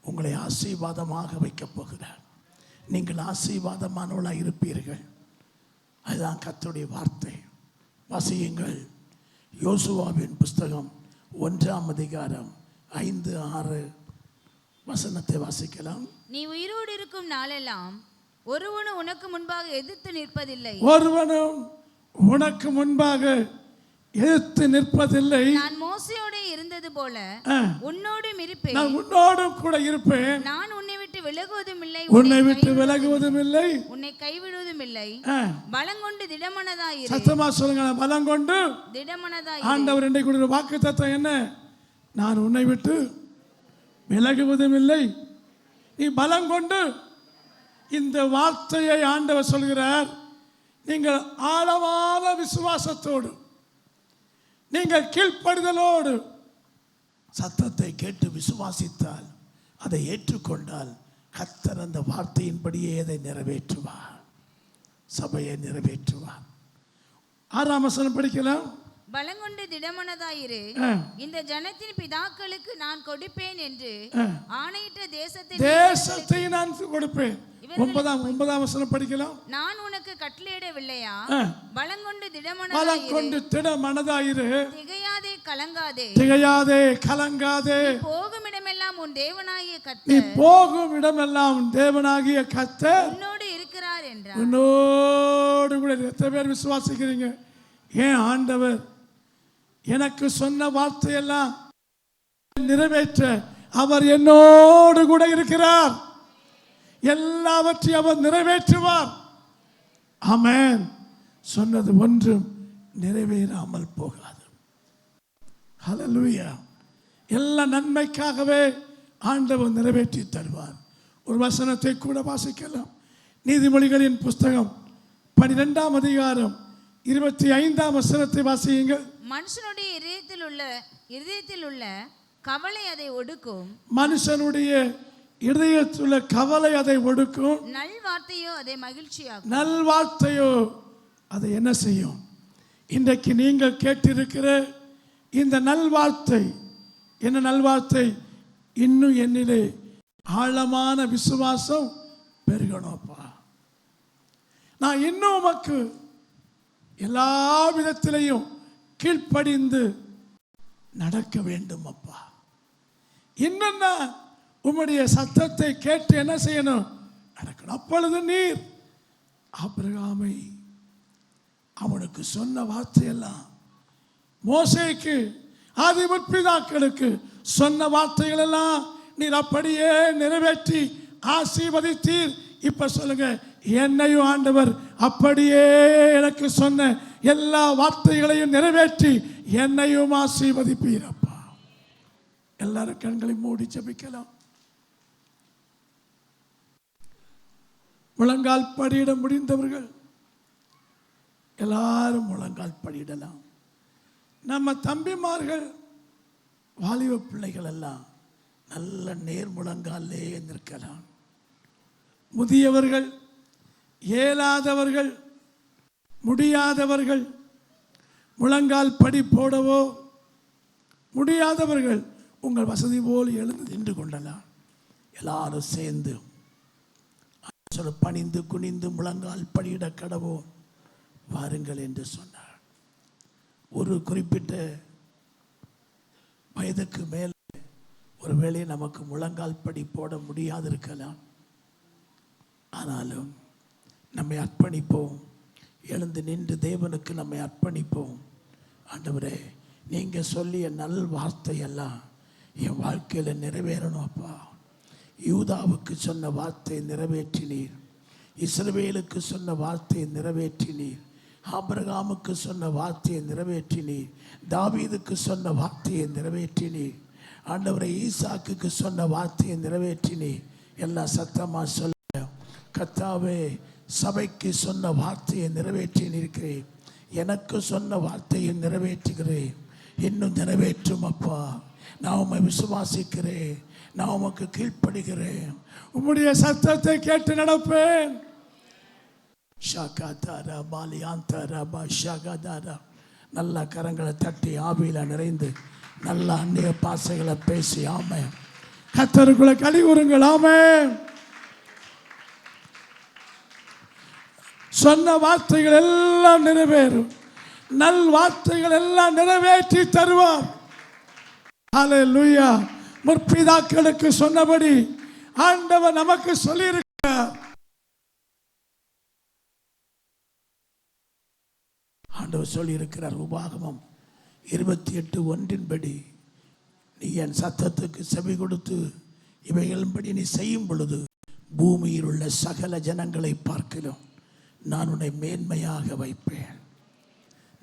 A: உங்களை ஆசீர்வாதமாக வைக்கப் போகிறார். நீங்கள் ஆசீர்வாதமானவர்களாக இருப்பீர்கள். அதுதான் கர்த்தருடைய வார்த்தை. வாசியுங்கள். யோசுவாவின் புஸ்தகம் 1ஆம் அதிகாரம் 5-6 வசனத்தை வாசிக்கலாம்.
B: நீ உயிரோடு இருக்கும் நாளெல்லாம் ஒருவனும் உனக்கு முன்பாக எதிர்த்து நிற்பதில்லை.
A: ஒருவனும் உனக்கு முன்பாக எதிர்த்து நிற்பதில்லை.
B: நான் மோசேயோடு இருந்தது போல உன்னோடும் இருப்பேன்.
A: நான் உன்னோடும் கூட இருப்பேன்.
B: நான் உன்னை விட்டு விலகுவதும் இல்லை,
A: உன்னை விட்டு விலகுவதும் இல்லை,
B: உன்னை கைவிடுவதும் இல்லை. பலங்கொண்டு திடமனதாயிரு.
A: சத்தமா சொல்லுங்க, பலங்கொண்டு
B: திடமனதாயிரு.
A: ஆண்டவர் இன்றைக்கு கொடுக்கிற வாக்குத்தத்தம் என்ன? நான் உன்னை விட்டு விலகுவதும் இல்லை, நீ பலங்கொண்டு. இந்த வார்த்தையை ஆண்டவர் சொல்கிறார். நீங்கள் ஆழமான விசுவாசத்தோடு, நீங்கள் கீழ்ப்படிதலோடு சத்தத்தை கேட்டு விசுவாசித்தால், அதை ஏற்றுக்கொண்டால், கர்த்தர் அந்த வார்த்தையின்படியே அதை நிறைவேற்றுவார். சபையை நிறைவேற்றுவார். 6ஆம் வசனம் படிக்கலாம்.
B: பலங்கொண்டு திடமனதாயிரு, இந்த ஜனத்தின் பிதாக்களுக்கு நான் கொடுப்பேன் என்று ஆணையிட்ட தேசத்தை நான் கொடுப்பேன். 9ஆம் வசனம் படிக்கலாம். நான் உனக்கு கட்டளையிடவில்லையா? பலங்கொண்டு திடமனதாயிரு, திகையாதே கலங்காதே, திகையாதே கலங்காதே. போகும் இடமெல்லாம் உன் தேவனாகிய கர்த்தர், நீ போகும் இடமெல்லாம் உன் தேவனாகிய கர்த்தர் உன்னோடு இருக்கிறார் என்றார். உன்னோடு கூட எத்தனை பேர் விசுவாசிக்கிறீங்க? ஏன் ஆண்டவர் எனக்கு சொன்ன வார்த்தையெல்லாம் நிறைவேற்ற அவர் என்னோடு கூட இருக்கிறார். எல்லாவற்றையும் அவர் நிறைவேற்றுவார். ஆமென். சொன்னது ஒன்றும் நிறைவேறாமல் போகாது. ஹல்லேலூயா. எல்லா நன்மைக்காகவே ஆண்டவர் நிறைவேற்றி தருவார். ஒரு வசனத்தை கூட வாசிக்கலாம். நீதிமொழிகளின் புஸ்தகம் 12ஆம் அதிகாரம் 25ஆம் வசனத்தை வாசியுங்கள். மனுஷனுடைய இதயத்தில் உள்ள கவலை அதை ஒடுக்கும்.
A: மனுஷனுடைய இதயத்தில் உள்ள கவலை அதை ஒடுக்கும்.
B: நல்வார்த்தையோ அதை மகிழ்ச்சியாகும்.
A: நல்வார்த்தையோ அதை என்ன செய்யும்? இன்றைக்கு நீங்கள் கேட்டிருக்கிற இந்த நல்வார்த்தை என்ன நல்வார்த்தை? இன்னும் என்னிலே ஆழமான விசுவாசம் பெருகணும்ப்பா. நான் இன்னும் உமக்கு எல்லா விதத்திலையும் கீழ்ப்படிந்து நடக்க வேண்டும் அப்பா. இன்னும் உம்முடைய சத்தத்தை கேட்டு என்ன செய்யணும்? நடக்கணும். அப்பொழுது நீர் ஆபிரகாமை அவனுக்கு சொன்ன வார்த்தையெல்லாம், மோசேக்கு ஆதி முற்பிதாக்களுக்கு சொன்ன வார்த்தைகள் எல்லாம் நீர் அப்படியே நிறைவேற்றி ஆசீர்வதித்தீர். இப்ப சொல்லுங்க, என்னையும் ஆண்டவர் அப்படியே எனக்கு சொன்ன எல்லா வார்த்தைகளையும் நிறைவேற்றி என்னையும் ஆசீர்வதிப்பீரப்பா. எல்லாரும் கண்களை மூடி ஜெபிக்கலாம். முழங்கால் படியிட முடிந்தவர்கள் எல்லாரும் முழங்கால் படியிடலாம். நம்ம தம்பிமார்கள், வாலிப பிள்ளைகள் எல்லாம் நல்ல நேர் முழங்காலே நிற்கலாம். முதியவர்கள், இயலாதவர்கள், முடியாதவர்கள் முழங்கால் படி போடவோ, முடியாதவர்கள் உங்கள் வசதி போல் எழுந்து நின்று கொள்ளலாம். எல்லாரும் சேர்ந்து பணிந்து குனிந்து முழங்கால் படியிட கடவோம். வாருங்கள் என்று சொன்னார். ஒரு குறிப்பிட்ட வயதுக்கு மேல் ஒருவேளை நமக்கு முழங்கால் படி போட முடியாது இருக்கலாம். ஆனாலும் நம்மை அர்ப்பணிப்போம். எழுந்து நின்று தேவனுக்கு நம்மை அர்ப்பணிப்போம். ஆண்டவரே, நீங்கள் சொல்லிய நல் வார்த்தையெல்லாம் என் வாழ்க்கையில் நிறைவேறணும் அப்பா. யூதாவுக்கு சொன்ன வார்த்தையை நிறைவேற்றினீர். இஸ்ரவேலுக்கு சொன்ன வார்த்தையை நிறைவேற்றினீர். ஆபிரகாமுக்கு சொன்ன வார்த்தையை நிறைவேற்றினீர். தாவீதுக்கு சொன்ன வார்த்தையை நிறைவேற்றினீர். ஆண்டவரை ஈசாக்குக்கு சொன்ன வார்த்தையை நிறைவேற்றினீர். எல்லாம் சத்தமாக சொல்ல. கர்த்தாவே, சபைக்கு சொன்ன வார்த்தையை நிறைவேற்றினீர்களே, எனக்கு சொன்ன வார்த்தையை நிறைவேற்றுகிறேன். இன்னும் நிறைவேற்றும் அப்பா. நான் உம்மை விசுவாசிக்கிறேன். நான் உமக்கு கீழ்ப்படுகிறேன். உம்முடைய சத்தத்தை கேட்டு நடப்பேன். நல்ல கரங்களை தட்டி ஆவியில நிறைந்து நல்ல அந்நிய பாசைகளை பேசி ஆமே கர்த்தருக்குள்ள களி கூறுங்கள். ஆமே. சொன்ன வார்த்தைகள் எல்லாம் நிறைவேறும். நல் வார்த்தைகள் எல்லாம் நிறைவேற்றி தருவார். ஹல்லேலூயா. முற்பிதாக்களுக்கு சொன்னபடி ஆண்டவர் நமக்கு சொல்லியிருக்கிறார். ஆண்டவர் சொல்லியிருக்கிறார் உபாகமம் 28:1 நீ என் சத்தத்துக்கு செவி கொடுத்து இவைகளின்படி நீ செய்யும் பொழுது பூமியில் உள்ள சகல ஜனங்களை பார்க்கிறோம் நான் உன்னை மேன்மையாக வைப்பேன்.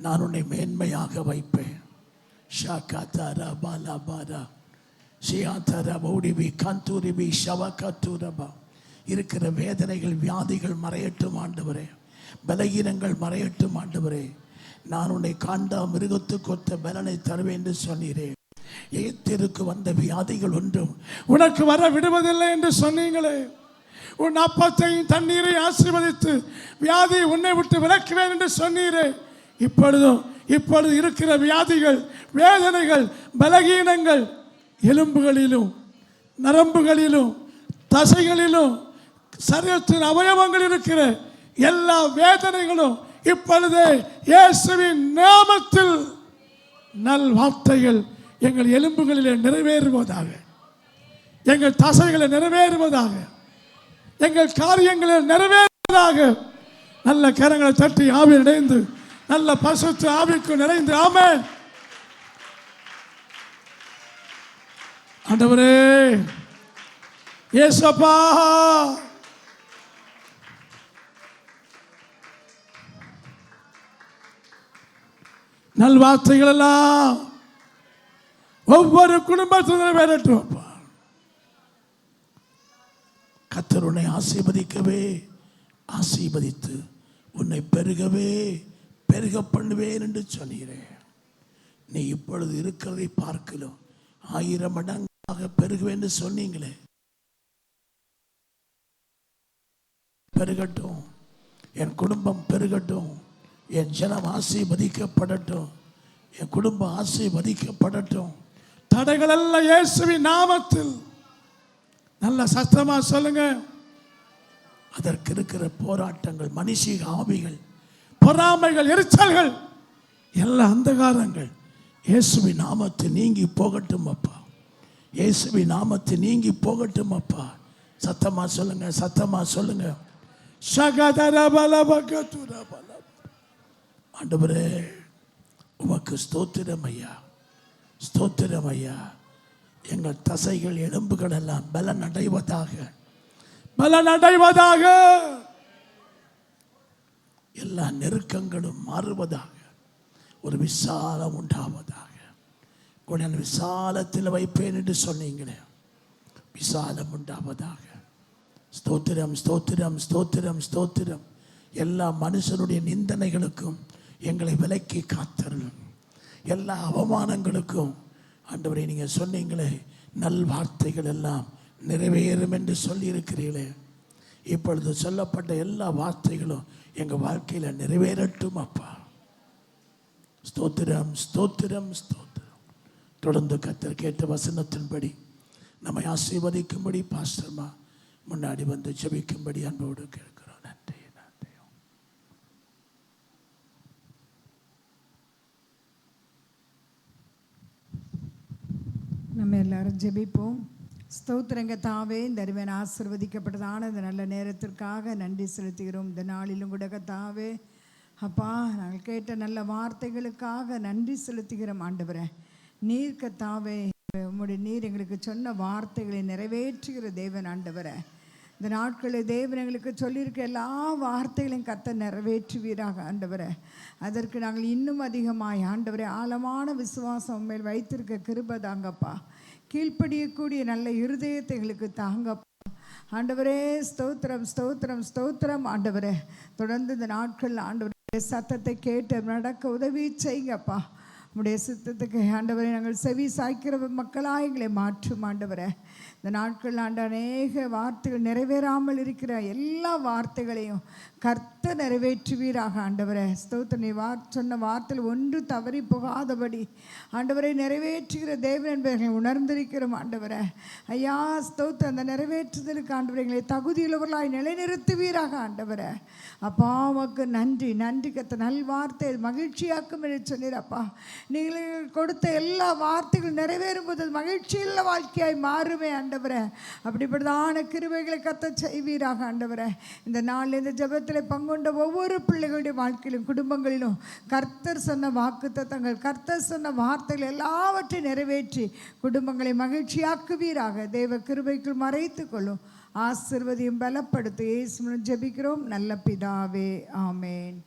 A: நான் உன்னை மேன்மையாக வைப்பேன். ஷாகாதாரா பாலாபாரா ஷியாதாரா பௌடிபி கந்தூரிபி ஷவகத்தூரபா. இருக்கிற வேதனைகள் வியாதிகள் மறையட்டும் ஆண்டவரே. பலகீனங்கள் மறையட்டும் ஆண்டவரே. நான் உன்னை காண்டா மிருகத்துக்கு ஒத்த பலனை தருவேன் என்று சொன்னீரே. எகிப்திற்கு வந்த வியாதிகள் ஒன்றும் உனக்கு வர விடுவதில்லை என்று சொன்னீங்களே. உன் அப்பத்தையும் தண்ணீரை ஆசீர்வதித்து வியாதியை உன்னை விட்டு விலக்குவேன் என்று சொன்னீரே. இப்பொழுது இருக்கிற வியாதிகள், வேதனைகள், பலகீனங்கள் எலும்புகளிலும் நரம்புகளிலும் தசைகளிலும் சரீரத்தின் அவயவங்கள் இருக்கிற எல்லா வேதனைகளும் இப்பொழுதே இயேசுவின் நாமத்தில் நல் வார்த்தைகள் எங்கள் எலும்புகளிலே நிறைவேறுவதாக, எங்கள் தசைகளில் நிறைவேறுவதாக, எங்கள் காரியங்களில் நிறைவேறுவதாக. நல்ல கரங்களை தட்டி ஆவி நிறைந்து நல்ல பசுத்து ஆவிக்கு நிறைந்து ஆமென். ஆண்டவரே இயேசுப்பா, நல்வார்த்தைகள் எல்லாம் ஒவ்வொரு குடும்பத்தில் நிறைவேறட்டும். கர்த்தர் உன்னை ஆசீர்வதிக்கவே ஆசீர்வதித்து உன்னை பெருகவே பெருக பண்ணுவேன் என்று சொன்னீரேன். நீ இப்பொழுது இருக்கிறதை பார்க்கலாம் 1000 மடங்காக பெருகுவேன் என்று சொன்னீங்களே. பெருகட்டும், என் குடும்பம் பெருகட்டும், என் ஜனம் ஆசீர்வதிக்கப்படட்டும், என் குடும்பம் ஆசீர்வதிக்கப்படட்டும். தடைகள் எல்லாம் இயேசுவின் நாமத்தில். நல்ல சத்தமா சொல்லுங்க. அதற்கு இருக்கிற போராட்டங்கள், மனுஷிக ஆவிகள், பொறாமைகள், எரிச்சல்கள், எல்லா அந்தகாரங்கள் இயேசுவின் நாமத்தில் நீங்கி போகட்டும் அப்பா. இயேசுவின் நாமத்தில் நீங்கி போகட்டும் அப்பா. சத்தமா சொல்லுங்க, சத்தமா சொல்லுங்க. ஆண்டவரே உமக்கு ஸ்தோத்திரம் ஐயா, ஸ்தோத்திரம் ஐயா. எங்கள் தசைகள் எலும்புகள் எல்லாம் பலன் அடைவதாக, பலன் அடைவதாக. எல்லா நெருக்கங்களும் மாறுவதாக, ஒரு விசாலம் உண்டாவதாக. கூட விசாலத்தில் வைப்பேன் என்று சொன்னீங்களே, விசாலம் உண்டாவதாக. ஸ்தோத்திரம், ஸ்தோத்திரம், ஸ்தோத்திரம், ஸ்தோத்திரம். எல்லா மனுஷனுடைய நிந்தனைகளுக்கும் எங்களை விலக்கி காத்தருளும். எல்லா அவமானங்களுக்கும் ஆண்டவரே நீங்கள் சொன்னீங்களே நல் வார்த்தைகள் எல்லாம் நிறைவேறும் என்று சொல்லியிருக்கிறீர்களே. இப்பொழுது சொல்லப்பட்ட எல்லா வார்த்தைகளும் எங்கள் வாழ்க்கையில் நிறைவேறட்டும் அப்பா. ஸ்தோத்திரம், ஸ்தோத்திரம், ஸ்தோத்திரம். தொடர்ந்து கர்த்தர் கேட்ட வசனத்தின்படி நம்மை ஆசீர்வதிக்கும்படி பாஸ்டர்மா முன்னாடி வந்து ஜெபிக்கும்படி அன்போடு கேட்கிறோம். நன்றி, நன்றி.
C: நம்ம எல்லாரும் ஜெபிப்போம். ஸ்தோத்திரங்க தாவே, இந்த அறிவன் ஆசிர்வதிக்கப்பட்டதான இந்த நல்ல நேரத்திற்காக நன்றி செலுத்துகிறோம். இந்த நாளிலும் கூட கத்தாவே அப்பா, நாங்கள் கேட்ட நல்ல வார்த்தைகளுக்காக நன்றி செலுத்துகிறோம் ஆண்டவரே. நீர் கத்தாவே, உம்முடைய நீர் எங்களுக்கு சொன்ன வார்த்தைகளை நிறைவேற்றுகிற தேவன் ஆண்டவரே. இந்த நாட்களில் தேவன் எங்களுக்கு சொல்லியிருக்க எல்லா வார்த்தைகளையும் கர்த்தர் நிறைவேற்றுவீராக ஆண்டவரே. அதற்கு நாங்கள் இன்னும் அதிகமாய் ஆண்டவரே ஆழமான விசுவாசம் மேல் வைத்திருக்க கிருபை தாங்கப்பா. கீழ்ப்படியக்கூடிய நல்ல இருதயத்தை எங்களுக்கு தாங்கப்பா ஆண்டவரே. ஸ்தோத்திரம் ஸ்தோத்திரம் ஸ்தோத்திரம் ஆண்டவரே. தொடர்ந்து இந்த நாட்களில் ஆண்டவரே சத்தத்தை கேட்டு நடக்க உதவி செய்யுங்கப்பா. உம்முடைய சித்தத்துக்கு ஆண்டவரை நாங்கள் செவி சாய்க்கிற மக்களாக எங்களை மாற்றும் ஆண்டவரே. இந்த நாட்கள் அநேக வார்த்தைகள் நிறைவேறாமல் இருக்கிற எல்லா வார்த்தைகளையும் கர்த்தர் நிறைவேற்றுவீராக ஆண்டவரே. ஸ்தோத்திரம். நீ சொன்ன வார்த்தையில் ஒன்று தவறி போகாதபடி ஆண்டவரை நிறைவேற்றுகிற தேவன் என்பதை உணர்ந்திருக்கிறோம் ஆண்டவரே. ஐயா ஸ்தோத்திரம். அந்த நிறைவேற்றுதலுக்கு ஆண்டவரை எங்களை தகுதியுள்ளவர்களாய் நிலைநிறுத்துவீராக ஆண்டவரே. அப்பா உமக்கு நன்றி நன்றி. கத்த நல் வார்த்தை மகிழ்ச்சியாக்கும் என்று சொன்னீரப்பா. நீங்கள் கொடுத்த எல்லா வார்த்தைகளும் நிறைவேறும் போது மகிழ்ச்சியுள்ள வாழ்க்கையாய் மாறுமே ஆண்டவரே. அப்படிப்பட்டதான கிருபைகளை கத்த செய்வீராக ஆண்டவரே. இந்த நாளில் இந்த ஜெபத்தில் பங்குண்ட ஒவ்வொரு பிள்ளைகளுடைய வாழ்க்கையிலும் குடும்பங்களிலும் கர்த்தர் சொன்ன வாக்குத்தத்தங்கள், கர்த்தர் சொன்ன வார்த்தைகள் எல்லாவற்றையும் நிறைவேற்றி குடும்பங்களை மகிழ்ச்சியாக்குவீராக. தேவ கிருபைக்குள் மறைத்து கொள்ளும். ஆசீர்வதியும் பலப்படுத்து. இயேசுவின் ஜெபிக்கிறோம் நல்ல பிதாவே. ஆமேன்.